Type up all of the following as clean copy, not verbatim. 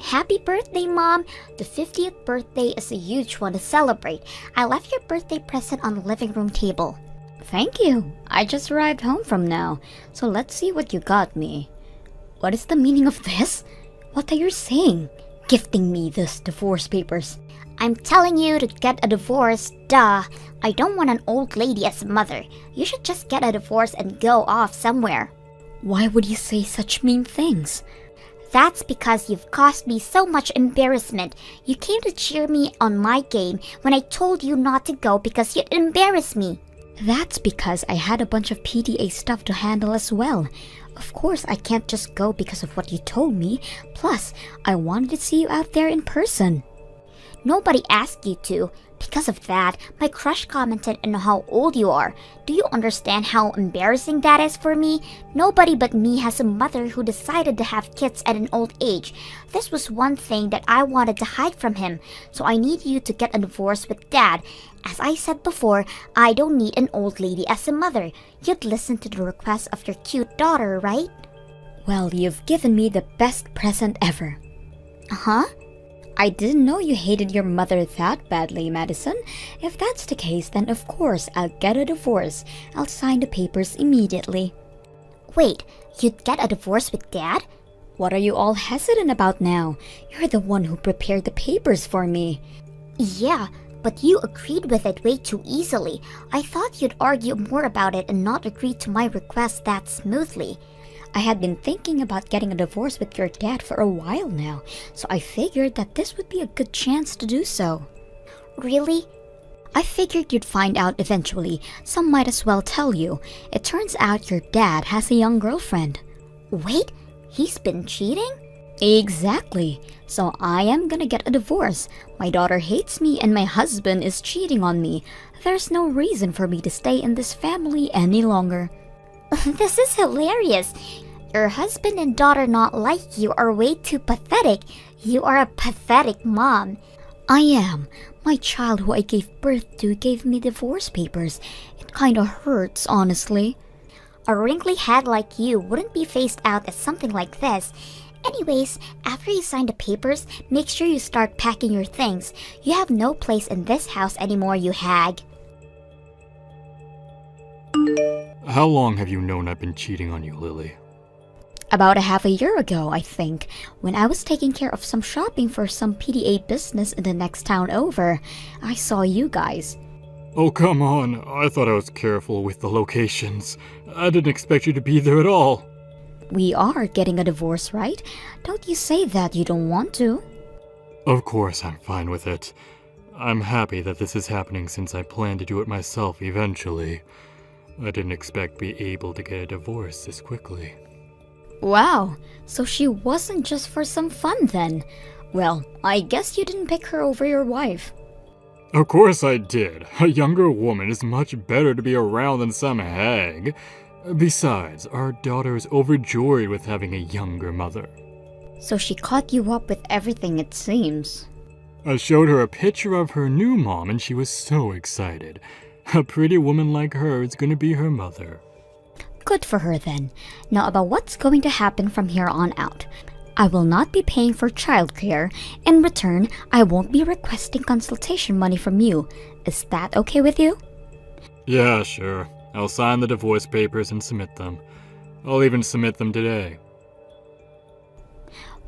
Happy birthday, Mom! The 50th birthday is a huge one to celebrate. I left your birthday present on the living room table. Thank you. I just arrived home from now, so let's see what you got me. What is the meaning of this? What are you saying? Gifting me this divorce papers. I'm telling you to get a divorce, duh. I don't want an old lady as a mother. You should just get a divorce and go off somewhere. Why would you say such mean things? That's because you've caused me so much embarrassment. You came to cheer me on my game when I told you not to go because you'd embarrass me. That's because I had a bunch of PTA stuff to handle as well. Of course, I can't just go because of what you told me. Plus, I wanted to see you out there in person. Nobody asked you to. Because of that, my crush commented on how old you are. Do you understand how embarrassing that is for me? Nobody but me has a mother who decided to have kids at an old age. This was one thing that I wanted to hide from him, so I need you to get a divorce with Dad. As I said before, I don't need an old lady as a mother. You'd listen to the request of your cute daughter, right? Well, you've given me the best present ever. Huh? I didn't know you hated your mother that badly, Madison. If that's the case, then of course I'll get a divorce. I'll sign the papers immediately. Wait, you'd get a divorce with Dad? What are you all hesitant about now? You're the one who prepared the papers for me. Yeah, but you agreed with it way too easily. I thought you'd argue more about it and not agree to my request that smoothly. I had been thinking about getting a divorce with your dad for a while now, so I figured that this would be a good chance to do so. Really? I figured you'd find out eventually, so might as well tell you. It turns out your dad has a young girlfriend. Wait, he's been cheating? Exactly. So I am gonna get a divorce. My daughter hates me and my husband is cheating on me. There's no reason for me to stay in this family any longer. This is hilarious. Your husband and daughter not like you are way too pathetic. You are a pathetic mom. I am. My child who I gave birth to gave me divorce papers. It kinda hurts, honestly. A wrinkly head like you wouldn't be phased out as something like this. Anyways, after you sign the papers, make sure you start packing your things. You have no place in this house anymore, you hag. How long have you known I've been cheating on you, Lily? About a half a year ago, I think, when I was taking care of some shopping for some PDA business in the next town over, I saw you guys. Oh, come on. I thought I was careful with the locations. I didn't expect you to be there at all. We are getting a divorce, right? Don't you say that you don't want to. Of course I'm fine with it. I'm happy that this is happening since I plan to do it myself eventually. I didn't expect to be able to get a divorce this quickly. Wow, so she wasn't just for some fun then. Well, I guess you didn't pick her over your wife. Of course I did. A younger woman is much better to be around than some hag. Besides, our daughter is overjoyed with having a younger mother. So she caught you up with everything, it seems. I showed her a picture of her new mom and she was so excited. A pretty woman like her is going to be her mother. Good for her then. Now about what's going to happen from here on out. I will not be paying for childcare. In return, I won't be requesting consultation money from you. Is that okay with you? Yeah, sure. I'll sign the divorce papers and submit them. I'll even submit them today.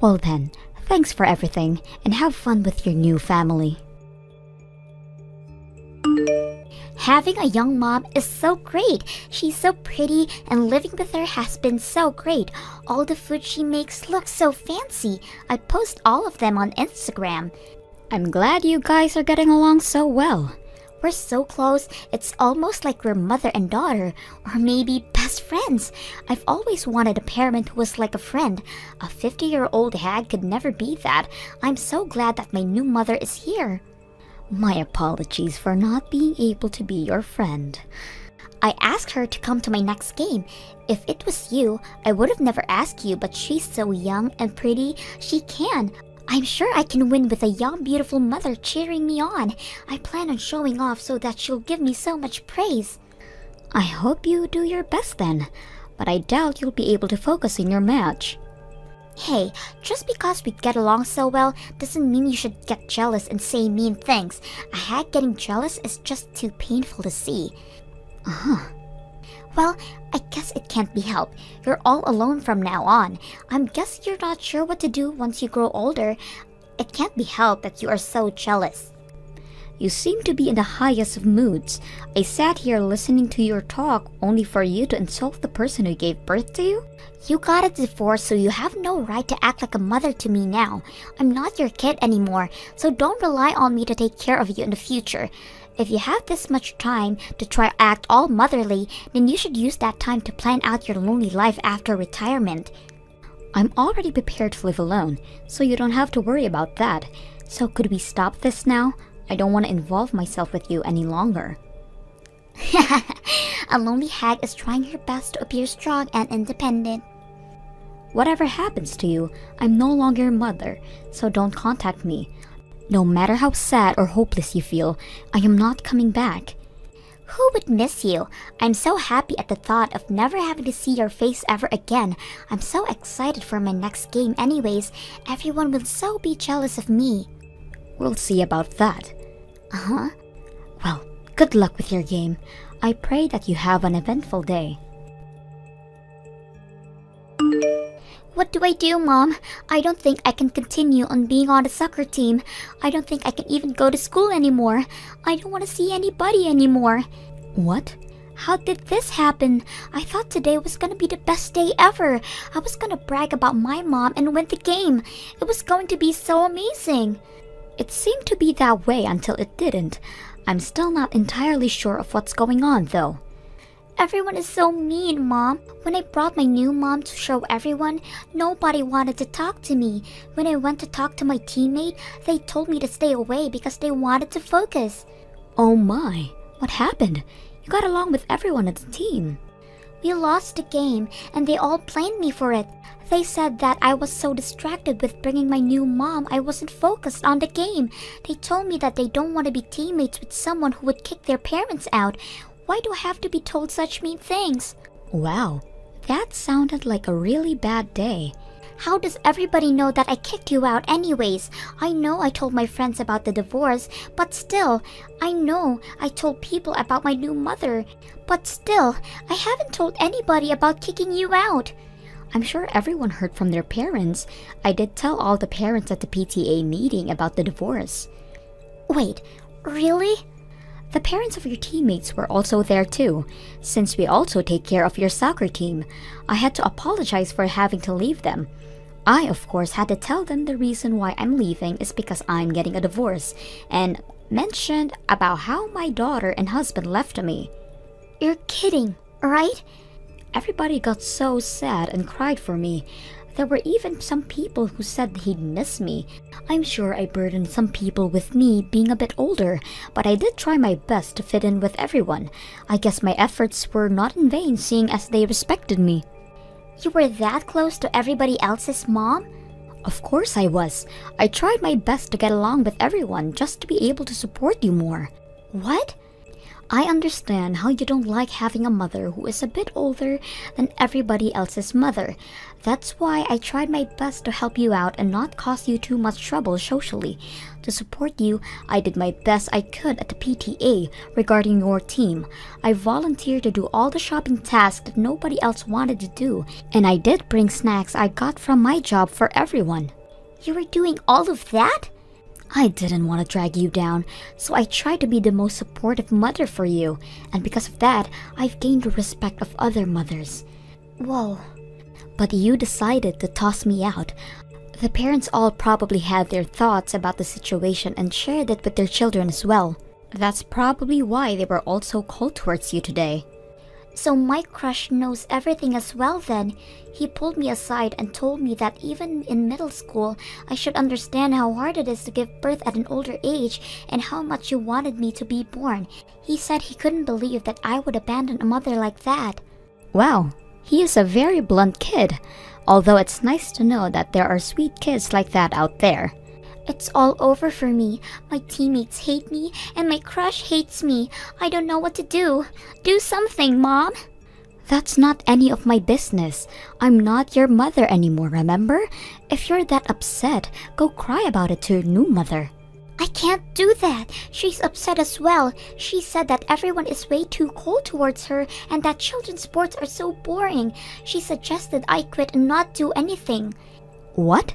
Well then, thanks for everything, and have fun with your new family. Having a young mom is so great. She's so pretty and living with her has been so great. All the food she makes looks so fancy. I post all of them on Instagram. I'm glad you guys are getting along so well. We're so close, it's almost like we're mother and daughter, or maybe best friends. I've always wanted a parent who was like a friend. A 50-year-old hag could never be that. I'm so glad that my new mother is here. My apologies for not being able to be your friend. I asked her to come to my next game. If it was you, I would have never asked you, but she's so young and pretty, she can. I'm sure I can win with a young, beautiful mother cheering me on. I plan on showing off so that she'll give me so much praise. I hope you do your best then, but I doubt you'll be able to focus in your match. Hey, just because we get along so well doesn't mean you should get jealous and say mean things. A hag getting jealous is just too painful to see. Well, I guess it can't be helped. You're all alone from now on. I'm guessing you're not sure what to do once you grow older. It can't be helped that you are so jealous. You seem to be in the highest of moods. I sat here listening to your talk only for you to insult the person who gave birth to you? You got a divorce, so you have no right to act like a mother to me now. I'm not your kid anymore, so don't rely on me to take care of you in the future. If you have this much time to try act all motherly, then you should use that time to plan out your lonely life after retirement. I'm already prepared to live alone, so you don't have to worry about that. So could we stop this now? I don't want to involve myself with you any longer. A lonely hag is trying her best to appear strong and independent. Whatever happens to you, I'm no longer your mother, so don't contact me. No matter how sad or hopeless you feel, I am not coming back. Who would miss you? I'm so happy at the thought of never having to see your face ever again. I'm so excited for my next game anyways. Everyone will so be jealous of me. We'll see about that. Uh-huh. Well, good luck with your game. I pray that you have an eventful day. What do I do, Mom? I don't think I can continue on being on the soccer team. I don't think I can even go to school anymore. I don't want to see anybody anymore. What? How did this happen? I thought today was gonna be the best day ever. I was gonna brag about my mom and win the game. It was going to be so amazing. It seemed to be that way until it didn't. I'm still not entirely sure of what's going on, though. Everyone is so mean, Mom. When I brought my new mom to show everyone, nobody wanted to talk to me. When I went to talk to my teammate, they told me to stay away because they wanted to focus. Oh my, what happened? You got along with everyone at the team. We lost the game, and they all blamed me for it. They said that I was so distracted with bringing my new mom, I wasn't focused on the game. They told me that they don't want to be teammates with someone who would kick their parents out. Why do I have to be told such mean things? Wow, that sounded like a really bad day. How does everybody know that I kicked you out anyways? I know I told my friends about the divorce, but still, I know I told people about my new mother. But still, I haven't told anybody about kicking you out. I'm sure everyone heard from their parents. I did tell all the parents at the PTA meeting about the divorce. Wait, really? The parents of your teammates were also there too, since we also take care of your soccer team. I had to apologize for having to leave them. I, of course, had to tell them the reason why I'm leaving is because I'm getting a divorce, and mentioned about how my daughter and husband left me. You're kidding, right? Everybody got so sad and cried for me. There were even some people who said he'd miss me. I'm sure I burdened some people with me being a bit older, but I did try my best to fit in with everyone. I guess my efforts were not in vain, seeing as they respected me. You were that close to everybody else's mom? Of course I was. I tried my best to get along with everyone just to be able to support you more. What? I understand how you don't like having a mother who is a bit older than everybody else's mother. That's why I tried my best to help you out and not cause you too much trouble socially. To support you, I did my best I could at the PTA regarding your team. I volunteered to do all the shopping tasks that nobody else wanted to do, and I did bring snacks I got from my job for everyone. You were doing all of that? I didn't want to drag you down, so I tried to be the most supportive mother for you, and because of that, I've gained the respect of other mothers. Whoa. But you decided to toss me out. The parents all probably had their thoughts about the situation and shared it with their children as well. That's probably why they were all so cold towards you today. So my crush knows everything as well then. He pulled me aside and told me that even in middle school, I should understand how hard it is to give birth at an older age and how much you wanted me to be born. He said he couldn't believe that I would abandon a mother like that. Wow, he is a very blunt kid. Although it's nice to know that there are sweet kids like that out there. It's all over for me. My teammates hate me, and my crush hates me. I don't know what to do. Do something, Mom. That's not any of my business. I'm not your mother anymore, remember? If you're that upset, go cry about it to your new mother. I can't do that. She's upset as well. She said that everyone is way too cold towards her and that children's sports are so boring. She suggested I quit and not do anything. What?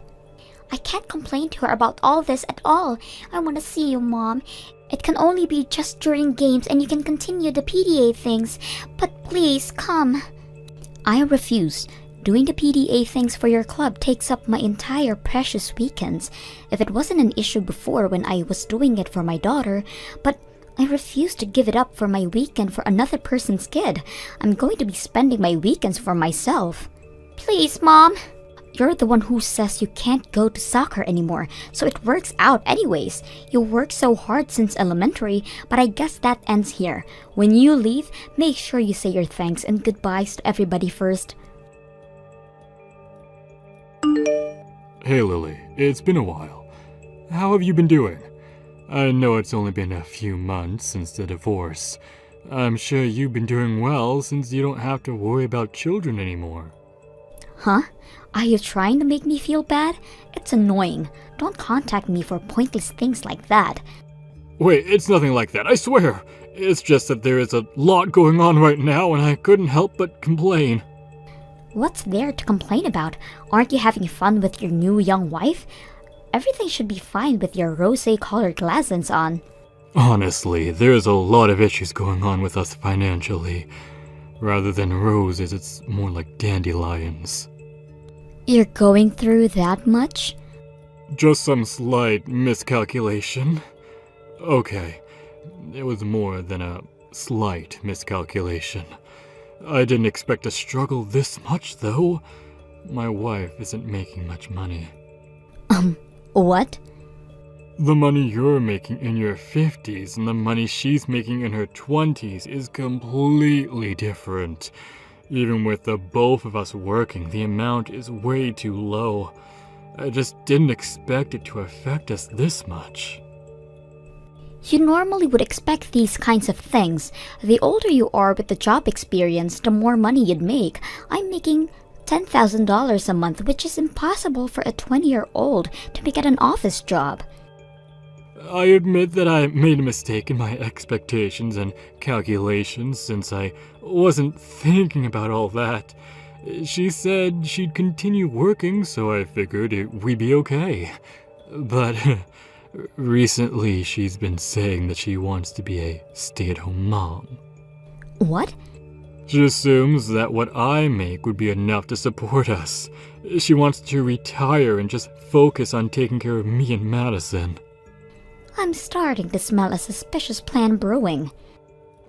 I can't complain to her about all this at all. I want to see you, Mom. It can only be just during games and you can continue the PDA things. But please, come. I refuse. Doing the PDA things for your club takes up my entire precious weekends. If it wasn't an issue before when I was doing it for my daughter, but I refuse to give it up for my weekend for another person's kid. I'm going to be spending my weekends for myself. Please, Mom. You're the one who says you can't go to soccer anymore, so it works out anyways. You worked so hard since elementary, but I guess that ends here. When you leave, make sure you say your thanks and goodbyes to everybody first. Hey Lily, it's been a while. How have you been doing? I know it's only been a few months since the divorce. I'm sure you've been doing well since you don't have to worry about children anymore. Huh? Are you trying to make me feel bad? It's annoying. Don't contact me for pointless things like that. Wait, it's nothing like that, I swear. It's just that there is a lot going on right now and I couldn't help but complain. What's there to complain about? Aren't you having fun with your new young wife? Everything should be fine with your rosé-colored glasses on. Honestly, there's a lot of issues going on with us financially. Rather than roses, it's more like dandelions. You're going through that much? Just some slight miscalculation. Okay, it was more than a slight miscalculation. I didn't expect to struggle this much, though. My wife isn't making much money. What? The money you're making in your 50s and the money she's making in her 20s is completely different. Even with the both of us working, the amount is way too low. I just didn't expect it to affect us this much. You normally would expect these kinds of things. The older you are with the job experience, the more money you'd make. I'm making $10,000 a month, which is impossible for a 20-year-old to make at an office job. I admit that I made a mistake in my expectations and calculations since I wasn't thinking about all that. She said she'd continue working, so I figured we'd be okay. But recently she's been saying that she wants to be a stay-at-home mom. What? She assumes that what I make would be enough to support us. She wants to retire and just focus on taking care of me and Madison. I'm starting to smell a suspicious plan brewing.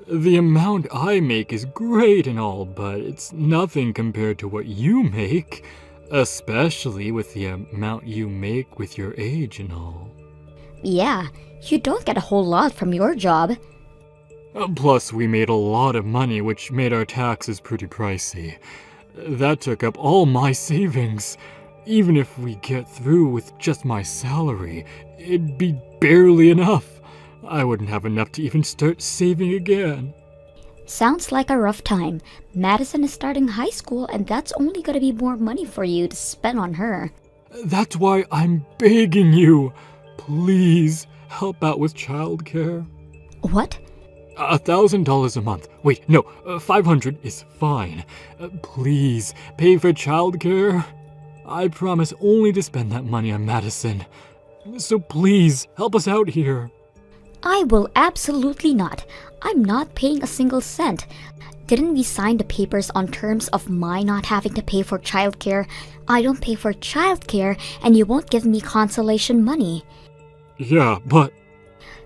The amount I make is great and all, but it's nothing compared to what you make, especially with the amount you make with your age and all. Yeah, you don't get a whole lot from your job. Plus, we made a lot of money, which made our taxes pretty pricey. That took up all my savings. Even if we get through with just my salary, it'd be barely enough. I wouldn't have enough to even start saving again. Sounds like a rough time. Madison is starting high school and that's only gonna be more money for you to spend on her. That's why I'm begging you. Please, help out with childcare. What? $1,000 a month. Wait, no, 500 is fine. Please, pay for childcare. I promise only to spend that money on Madison. So please, help us out here. I will absolutely not. I'm not paying a single cent. Didn't we sign the papers on terms of my not having to pay for childcare? I don't pay for childcare and you won't give me consolation money. Yeah, but...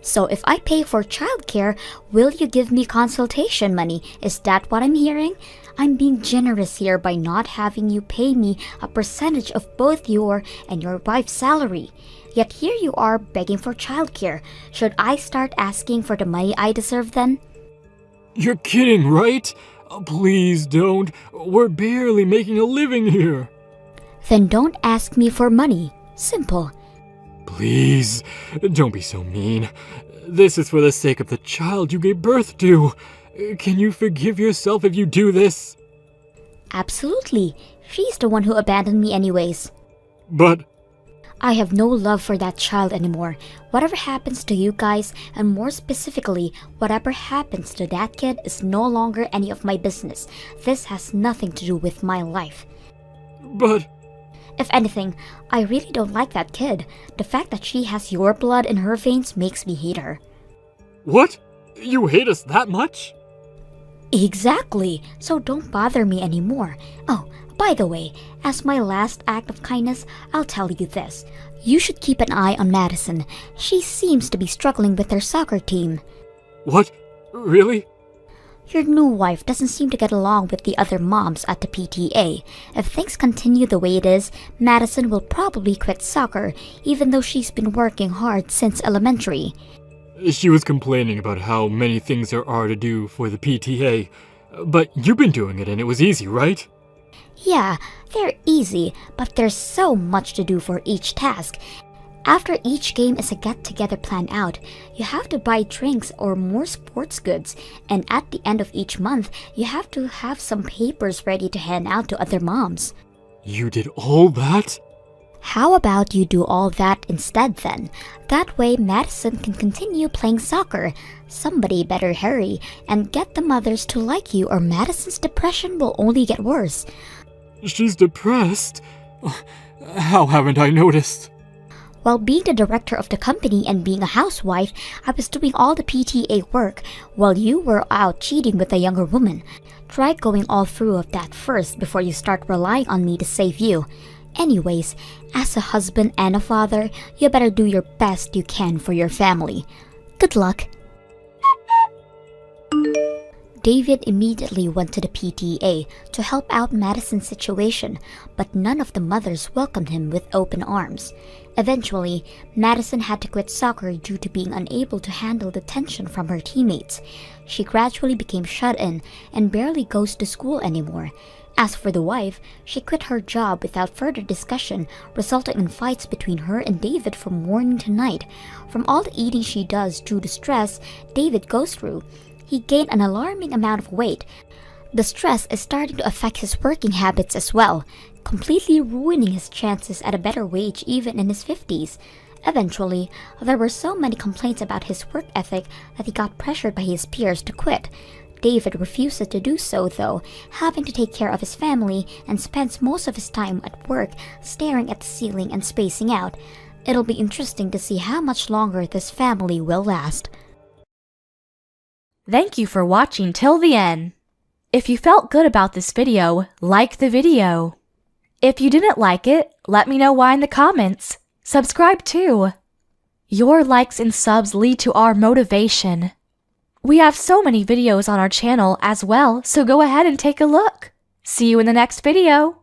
So if I pay for childcare, will you give me consultation money? Is that what I'm hearing? I'm being generous here by not having you pay me a percentage of both your and your wife's salary. Yet here you are begging for childcare. Should I start asking for the money I deserve then? You're kidding, right? Please don't. We're barely making a living here. Then don't ask me for money. Simple. Please, don't be so mean. This is for the sake of the child you gave birth to. Can you forgive yourself if you do this? Absolutely. She's the one who abandoned me anyways. But I have no love for that child anymore. Whatever happens to you guys, and more specifically, whatever happens to that kid is no longer any of my business. This has nothing to do with my life. but If anything, I really don't like that kid. The fact that she has your blood in her veins makes me hate her. what? You hate us that much? Exactly, so don't bother me anymore. Oh, by the way, as my last act of kindness, I'll tell you this. You should keep an eye on Madison. She seems to be struggling with her soccer team. What? Really? Your new wife doesn't seem to get along with the other moms at the PTA. If things continue the way it is, Madison will probably quit soccer, even though she's been working hard since elementary. She was complaining about how many things there are to do for the PTA. But you've been doing it and it was easy, right? Yeah, they're easy, but there's so much to do for each task. After each game is a get-together planned out, you have to buy drinks or more sports goods, and at the end of each month, you have to have some papers ready to hand out to other moms. You did all that? How about you do all that instead then? That way Madison can continue playing soccer. Somebody better hurry and get the mothers to like you or Madison's depression will only get worse. She's depressed? How haven't I noticed? While being the director of the company and being a housewife, I was doing all the PTA work while you were out cheating with a younger woman. Try going all through of that first before you start relying on me to save you. Anyways, as a husband and a father, you better do your best you can for your family. Good luck. David immediately went to the PTA to help out Madison's situation, but none of the mothers welcomed him with open arms. Eventually, Madison had to quit soccer due to being unable to handle the tension from her teammates. She gradually became shut in and barely goes to school anymore. As for the wife, she quit her job without further discussion, resulting in fights between her and David from morning to night. From all the eating she does due to stress David goes through, he gained an alarming amount of weight. The stress is starting to affect his working habits as well, completely ruining his chances at a better wage even in his 50s. Eventually, there were so many complaints about his work ethic that he got pressured by his peers to quit. David refuses to do so though, having to take care of his family and spends most of his time at work staring at the ceiling and spacing out. It'll be interesting to see how much longer this family will last. Thank you for watching till the end. If you felt good about this video, like the video. If you didn't like it, let me know why in the comments. Subscribe too. Your likes and subs lead to our motivation. We have so many videos on our channel as well, so go ahead and take a look. See you in the next video.